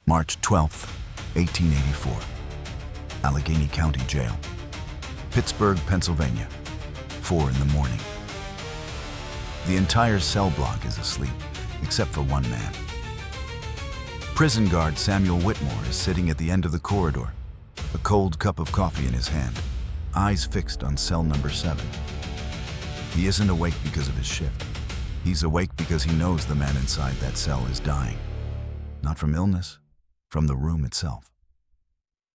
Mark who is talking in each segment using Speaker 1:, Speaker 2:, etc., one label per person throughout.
Speaker 1: March 12, 1884. Allegheny County Jail, Pittsburgh, Pennsylvania, 4 in the morning. The entire cell block is asleep, except for one man. Prison guard Samuel Whitmore is sitting at the end of the corridor, a cold cup of coffee in his hand, eyes fixed on cell number 7. He isn't awake because of his shift. He's awake because he knows the man inside that cell is dying. Not from illness, from the room itself.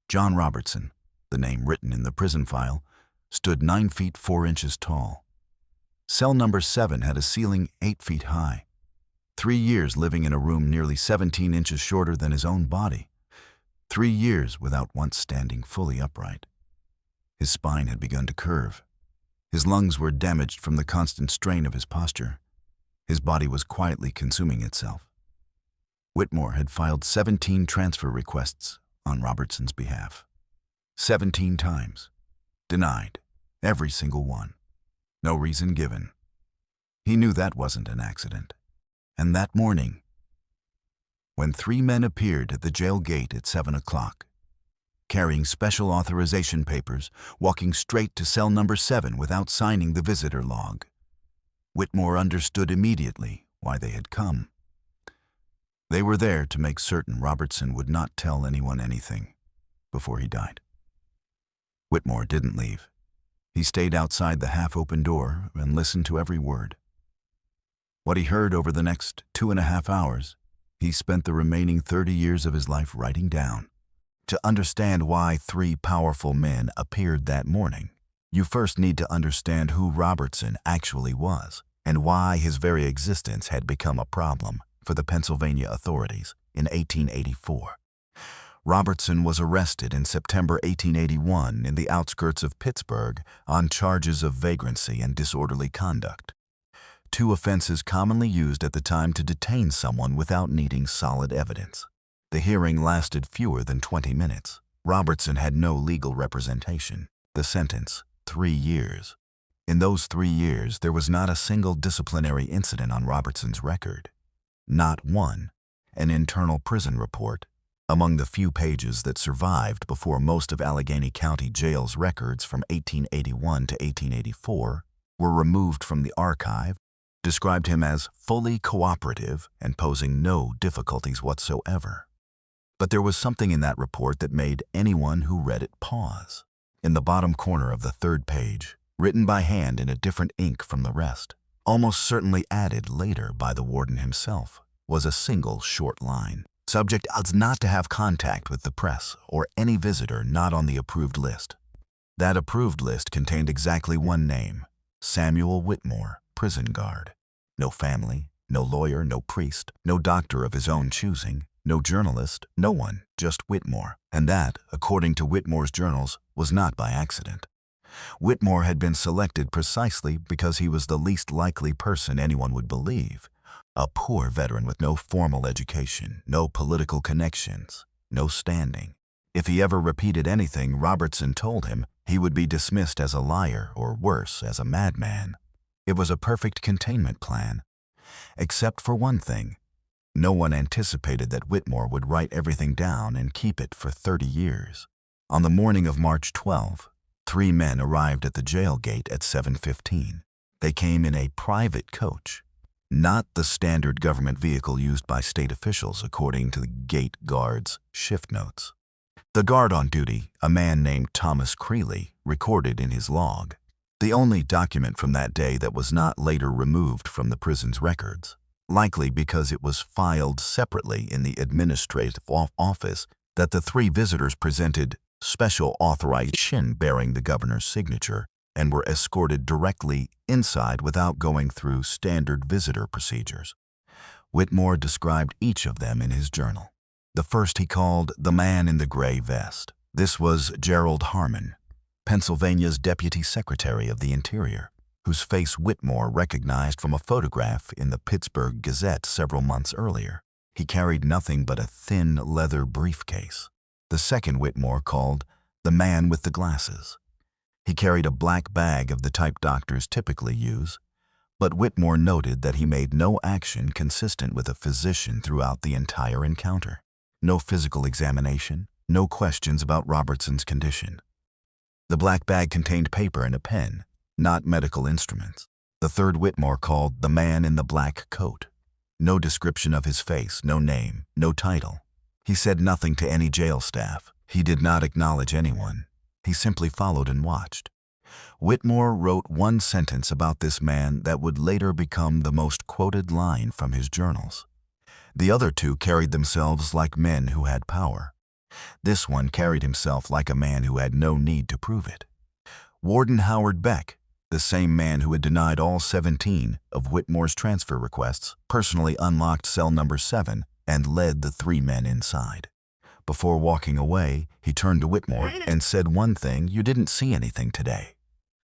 Speaker 1: John Robertson, the name written in the prison file, stood 9 feet 4 inches tall. Cell number 7 had a ceiling 8 feet high. 3 years living in a room nearly 17 inches shorter than his own body. 3 years without once standing fully upright. His spine had begun to curve. His lungs were damaged from the constant strain of his posture. His body was quietly consuming itself. Whitmore had filed 17 transfer requests on Robertson's behalf. 17 times. Denied. Every single one. No reason given. He knew that wasn't an accident. And that morning, when 3 men appeared at the jail gate at 7 o'clock, carrying special authorization papers, walking straight to cell number 7 without signing the visitor log, Whitmore understood immediately why they had come. They were there to make certain Robertson would not tell anyone anything before he died. Whitmore didn't leave. He stayed outside the half-open door and listened to every word. What he heard over the next 2.5 hours, he spent the remaining 30 years of his life writing down. To understand why 3 powerful men appeared that morning, you first need to understand who Robertson actually was and why his very existence had become a problem for the Pennsylvania authorities in 1884. Robertson was arrested in September 1881 in the outskirts of Pittsburgh on charges of vagrancy and disorderly conduct, 2 offenses commonly used at the time to detain someone without needing solid evidence. The hearing lasted fewer than 20 minutes. Robertson had no legal representation. The sentence, 3 years. In those 3 years, there was not a single disciplinary incident on Robertson's record. Not one. An internal prison report, among the few pages that survived before most of Allegheny County Jail's records from 1881 to 1884 were removed from the archive, described him as fully cooperative and posing no difficulties whatsoever. But there was something in that report that made anyone who read it pause. In the bottom corner of the 3rd page, written by hand in a different ink from the rest, almost certainly added later by the warden himself, was a single short line. Subject is not to have contact with the press or any visitor not on the approved list. That approved list contained exactly one name, Samuel Whitmore, prison guard. No family, no lawyer, no priest, no doctor of his own choosing, no journalist, no one, just Whitmore. And that, according to Whitmore's journals, was not by accident. Whitmore had been selected precisely because he was the least likely person anyone would believe. A poor veteran with no formal education, no political connections, no standing. If he ever repeated anything Robertson told him, he would be dismissed as a liar or worse, as a madman. It was a perfect containment plan. Except for one thing. No one anticipated that Whitmore would write everything down and keep it for 30 years. On the morning of March 12, 3 men arrived at the jail gate at 7:15. They came in a private coach, not the standard government vehicle used by state officials according to the gate guard's shift notes. The guard on duty, a man named Thomas Creeley, recorded in his log, the only document from that day that was not later removed from the prison's records, likely because it was filed separately in the administrative office, that the 3 visitors presented special authorization bearing the governor's signature and were escorted directly inside without going through standard visitor procedures. Whitmore described each of them in his journal. The first he called the man in the gray vest. This was Gerald Harmon, Pennsylvania's Deputy Secretary of the Interior, whose face Whitmore recognized from a photograph in the Pittsburgh Gazette several months earlier. He carried nothing but a thin leather briefcase. The second Whitmore called the man with the glasses. He carried a black bag of the type doctors typically use, but Whitmore noted that he made no action consistent with a physician throughout the entire encounter. No physical examination, no questions about Robertson's condition. The black bag contained paper and a pen, not medical instruments. The third Whitmore called the man in the black coat. No description of his face, no name, no title. He said nothing to any jail staff. He did not acknowledge anyone. He simply followed and watched. Whitmore wrote one sentence about this man that would later become the most quoted line from his journals. The other two carried themselves like men who had power. This one carried himself like a man who had no need to prove it. Warden Howard Beck, the same man who had denied all 17 of Whitmore's transfer requests, personally unlocked cell number 7 and led the 3 men inside. Before walking away, he turned to Whitmore and said one thing: "You didn't see anything today."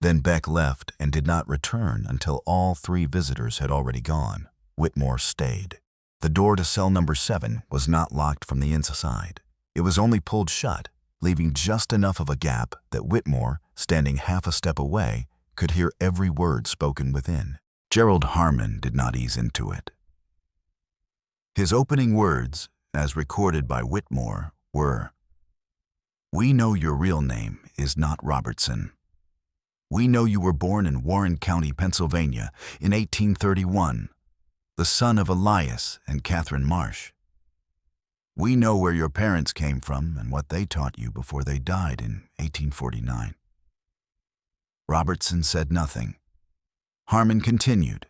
Speaker 1: Then Beck left and did not return until all 3 visitors had already gone. Whitmore stayed. The door to cell number 7 was not locked from the inside. It was only pulled shut, leaving just enough of a gap that Whitmore, standing half a step away, could hear every word spoken within. Gerald Harmon did not ease into it. His opening words, as recorded by Whitmore, were, "We know your real name is not Robertson. We know you were born in Warren County, Pennsylvania in 1831, the son of Elias and Catherine Marsh. We know where your parents came from and what they taught you before they died in 1849. Robertson said nothing. Harmon continued,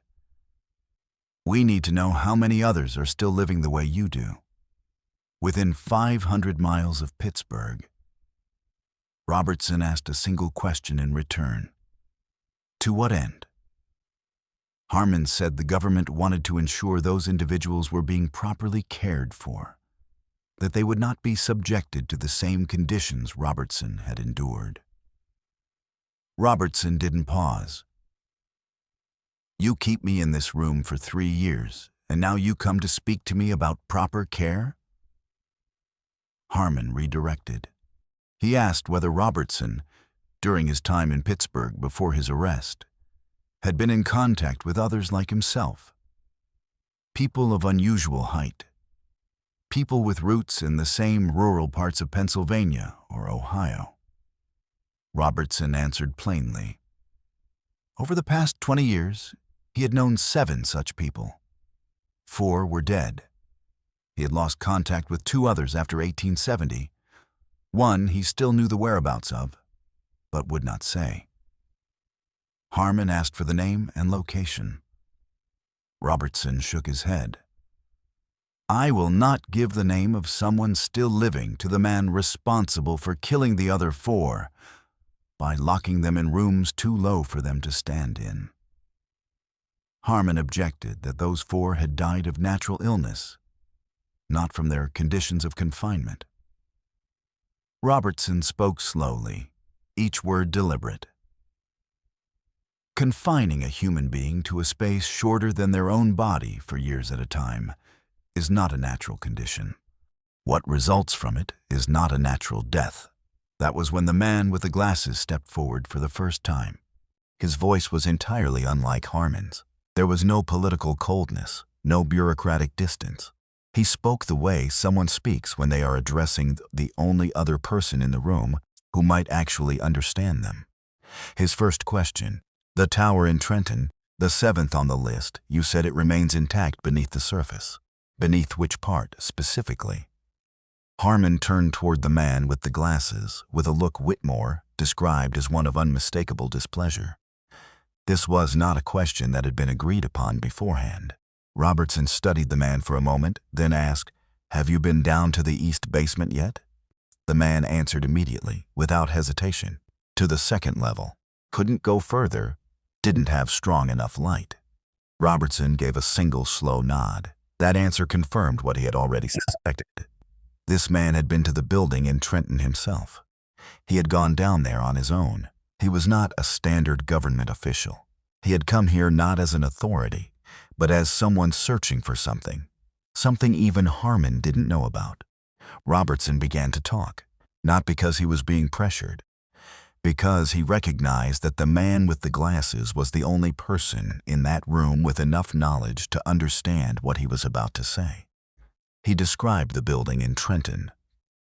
Speaker 1: "We need to know how many others are still living the way you do. Within 500 miles of Pittsburgh." Robertson asked a single question in return. "To what end?" Harmon said the government wanted to ensure those individuals were being properly cared for, that they would not be subjected to the same conditions Robertson had endured. Robertson didn't pause. "You keep me in this room for 3 years, and now you come to speak to me about proper care?" Harmon redirected. He asked whether Robertson, during his time in Pittsburgh before his arrest, had been in contact with others like himself, people of unusual height, people with roots in the same rural parts of Pennsylvania or Ohio. Robertson answered plainly. Over the past 20 years, he had known 7 such people. 4 were dead. He had lost contact with 2 others after 1870. One he still knew the whereabouts of, but would not say. Harmon asked for the name and location. Robertson shook his head. "I will not give the name of someone still living to the man responsible for killing the other 4 by locking them in rooms too low for them to stand in." Harmon objected that those 4 had died of natural illness, not from their conditions of confinement. Robertson spoke slowly, each word deliberate. Confining a human being to a space shorter than their own body for years at a time is not a natural condition. What results from it is not a natural death. That was when the man with the glasses stepped forward for the first time. His voice was entirely unlike Harmon's. There was no political coldness, no bureaucratic distance. He spoke the way someone speaks when they are addressing the only other person in the room who might actually understand them. His first question, "The tower in Trenton, the 7th on the list, you said it remains intact beneath the surface. Beneath which part, specifically?" Harmon turned toward the man with the glasses with a look Whitmore described as one of unmistakable displeasure. This was not a question that had been agreed upon beforehand. Robertson studied the man for a moment, then asked, "Have you been down to the east basement yet?" The man answered immediately, without hesitation, "To the 2nd level. Couldn't go further. Didn't have strong enough light." Robertson gave a single slow nod. That answer confirmed what he had already suspected. This man had been to the building in Trenton himself. He had gone down there on his own. He was not a standard government official. He had come here not as an authority, but as someone searching for something even Harmon didn't know about. Robertson began to talk, not because he was being pressured, because he recognized that the man with the glasses was the only person in that room with enough knowledge to understand what he was about to say. He described the building in Trenton.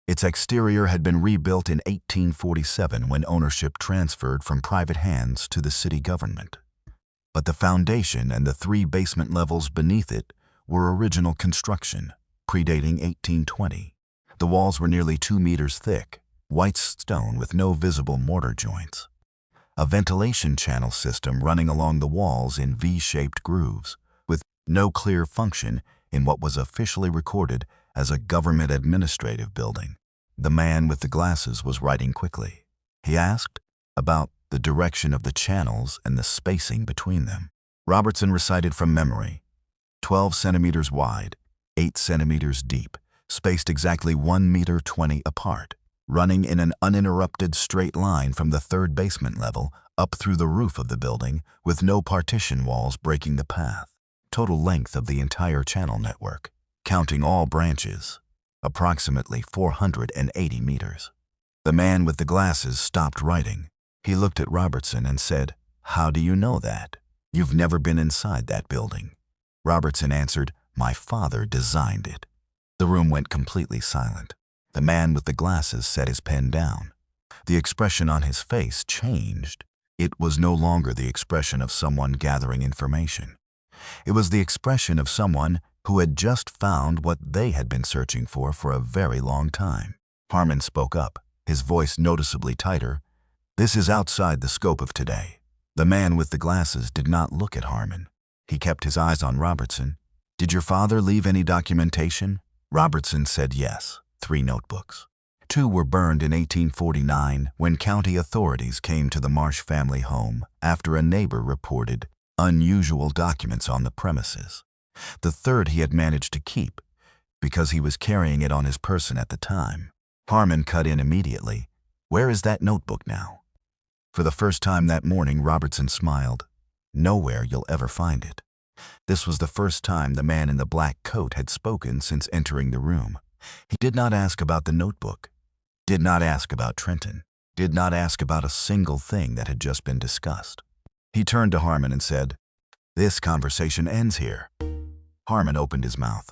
Speaker 1: Its exterior had been rebuilt in 1847 when ownership transferred from private hands to the city government. But the foundation and the 3 basement levels beneath it were original construction, predating 1820. The walls were nearly 2 meters thick, white stone with no visible mortar joints. A ventilation channel system running along the walls in V-shaped grooves, with no clear function in what was officially recorded as a government administrative building. The man with the glasses was writing quickly. He asked about the direction of the channels and the spacing between them. Robertson recited from memory. 12 centimeters wide, 8 centimeters deep, spaced exactly 1 meter 20 apart, running in an uninterrupted straight line from the 3rd basement level up through the roof of the building with no partition walls breaking the path. Total length of the entire channel network, counting all branches, approximately 480 meters. The man with the glasses stopped writing. He looked at Robertson and said, "How do you know that? You've never been inside that building." Robertson answered, "My father designed it." The room went completely silent. The man with the glasses set his pen down. The expression on his face changed. It was no longer the expression of someone gathering information. It was the expression of someone who had just found what they had been searching for a very long time. Harmon spoke up, his voice noticeably tighter. "This is outside the scope of today." The man with the glasses did not look at Harmon. He kept his eyes on Robertson. "Did your father leave any documentation?" Robertson said yes, 3 notebooks. 2 were burned in 1849 when county authorities came to the Marsh family home after a neighbor reported unusual documents on the premises. The 3rd he had managed to keep because he was carrying it on his person at the time. Harmon cut in immediately. "Where is that notebook now?" For the first time that morning, Robertson smiled. "Nowhere you'll ever find it." This was the first time the man in the black coat had spoken since entering the room. He did not ask about the notebook, did not ask about Trenton, did not ask about a single thing that had just been discussed. He turned to Harmon and said, "This conversation ends here." Harmon opened his mouth.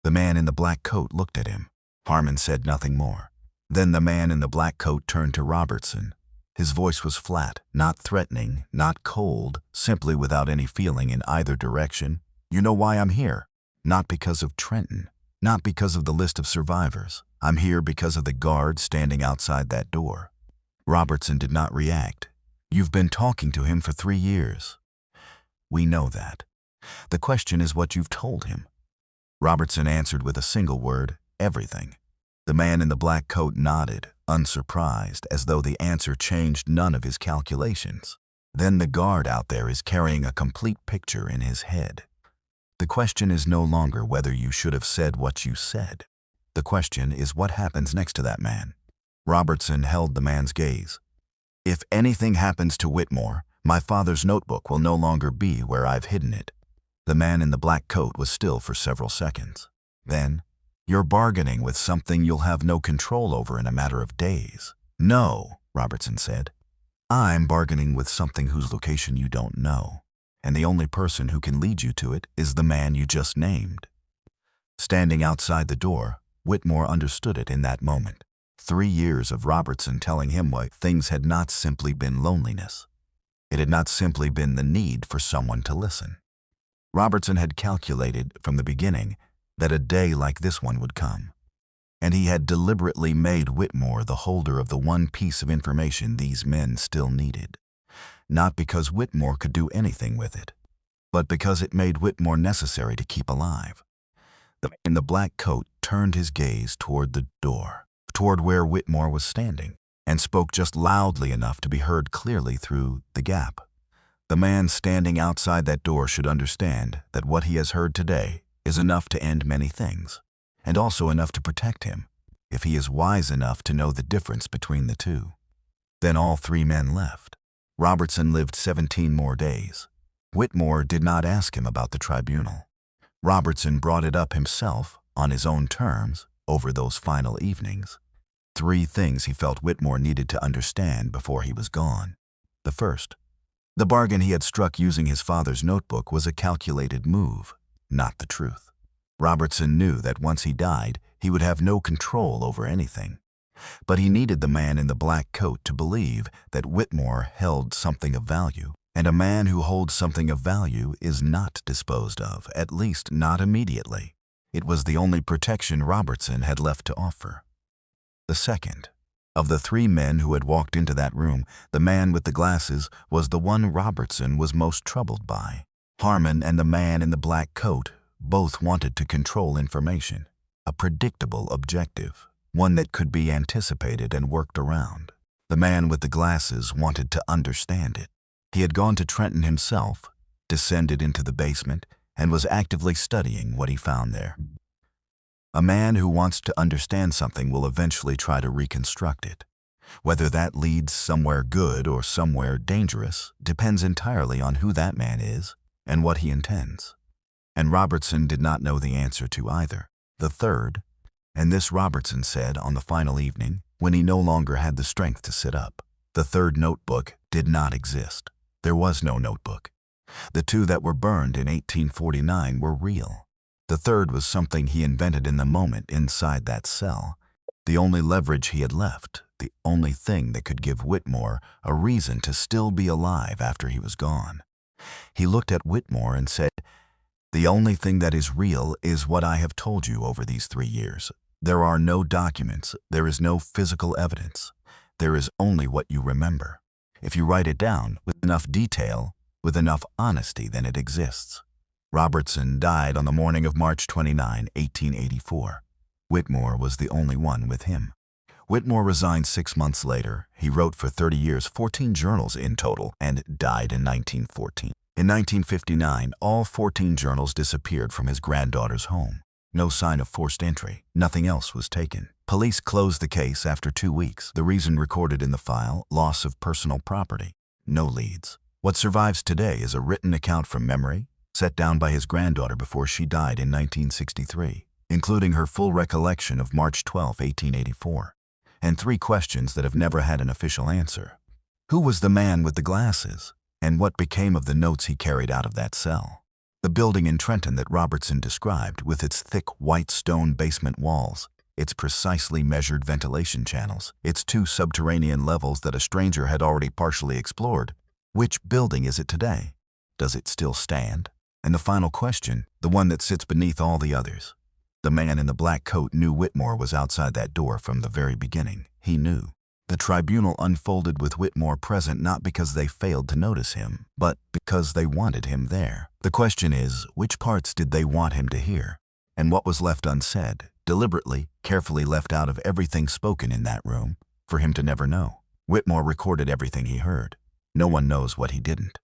Speaker 1: The man in the black coat looked at him. Harmon said nothing more. Then the man in the black coat turned to Robertson. His voice was flat, not threatening, not cold, simply without any feeling in either direction. "You know why I'm here? Not because of Trenton, not because of the list of survivors. I'm here because of the guard standing outside that door." Robertson did not react. "You've been talking to him for 3 years. We know that. The question is what you've told him." Robertson answered with a single word, "Everything." The man in the black coat nodded, unsurprised, as though the answer changed none of his calculations. "Then the guard out there is carrying a complete picture in his head. The question is no longer whether you should have said what you said. The question is what happens next to that man." Robertson held the man's gaze. "If anything happens to Whitmore, my father's notebook will no longer be where I've hidden it." The man in the black coat was still for several seconds. Then, "You're bargaining with something you'll have no control over in a matter of days." "No," Robertson said. "I'm bargaining with something whose location you don't know, and the only person who can lead you to it is the man you just named." Standing outside the door, Whitmore understood it in that moment. 3 years of Robertson telling him why things had not simply been loneliness. It had not simply been the need for someone to listen. Robertson had calculated from the beginning that a day like this one would come, and he had deliberately made Whitmore the holder of the one piece of information these men still needed. Not because Whitmore could do anything with it, but because it made Whitmore necessary to keep alive. The man in the black coat turned his gaze toward the door, toward where Whitmore was standing, and spoke just loudly enough to be heard clearly through the gap. The man standing outside that door should understand that what he has heard today is enough to end many things, and also enough to protect him, if he is wise enough to know the difference between the two. Then all 3 men left. Robertson lived 17 more days. Whitmore did not ask him about the tribunal. Robertson brought it up himself, on his own terms, over those final evenings. 3 things he felt Whitmore needed to understand before he was gone. The first, the bargain he had struck using his father's notebook was a calculated move, not the truth. Robertson knew that once he died, he would have no control over anything. But he needed the man in the black coat to believe that Whitmore held something of value. And a man who holds something of value is not disposed of, at least not immediately. It was the only protection Robertson had left to offer. The second. Of the three men who had walked into that room, the man with the glasses was the one Robertson was most troubled by. Harmon and the man in the black coat both wanted to control information, a predictable objective, one that could be anticipated and worked around. The man with the glasses wanted to understand it. He had gone to Trenton himself, descended into the basement, and was actively studying what he found there. A man who wants to understand something will eventually try to reconstruct it. Whether that leads somewhere good or somewhere dangerous depends entirely on who that man is and what he intends. And Robertson did not know the answer to either. The third, and this Robertson said on the final evening when he no longer had the strength to sit up. The third notebook did not exist. There was no notebook. The two that were burned in 1849 were real. The third was something he invented in the moment inside that cell. The only leverage he had left, the only thing that could give Whitmore a reason to still be alive after he was gone. He looked at Whitmore and said, "The only thing that is real is what I have told you over these 3 years. There are no documents. There is no physical evidence. There is only what you remember. If you write it down with enough detail, with enough honesty, then it exists." Robertson died on the morning of March 29, 1884. Whitmore was the only one with him. Whitmore resigned 6 months later. He wrote for 30 years, 14 journals in total, and died in 1914. In 1959, all 14 journals disappeared from his granddaughter's home. No sign of forced entry. Nothing else was taken. Police closed the case after 2 weeks. The reason recorded in the file, loss of personal property. No leads. What survives today is a written account from memory, set down by his granddaughter before she died in 1963, including her full recollection of March 12, 1884, and 3 questions that have never had an official answer. Who was the man with the glasses? And what became of the notes he carried out of that cell? The building in Trenton that Robertson described, with its thick white stone basement walls, its precisely measured ventilation channels, its 2 subterranean levels that a stranger had already partially explored. Which building is it today? Does it still stand? And the final question, the one that sits beneath all the others. The man in the black coat knew Whitmore was outside that door from the very beginning. He knew. The tribunal unfolded with Whitmore present not because they failed to notice him, but because they wanted him there. The question is, which parts did they want him to hear? And what was left unsaid, deliberately, carefully left out of everything spoken in that room, for him to never know? Whitmore recorded everything he heard. No one knows what he didn't.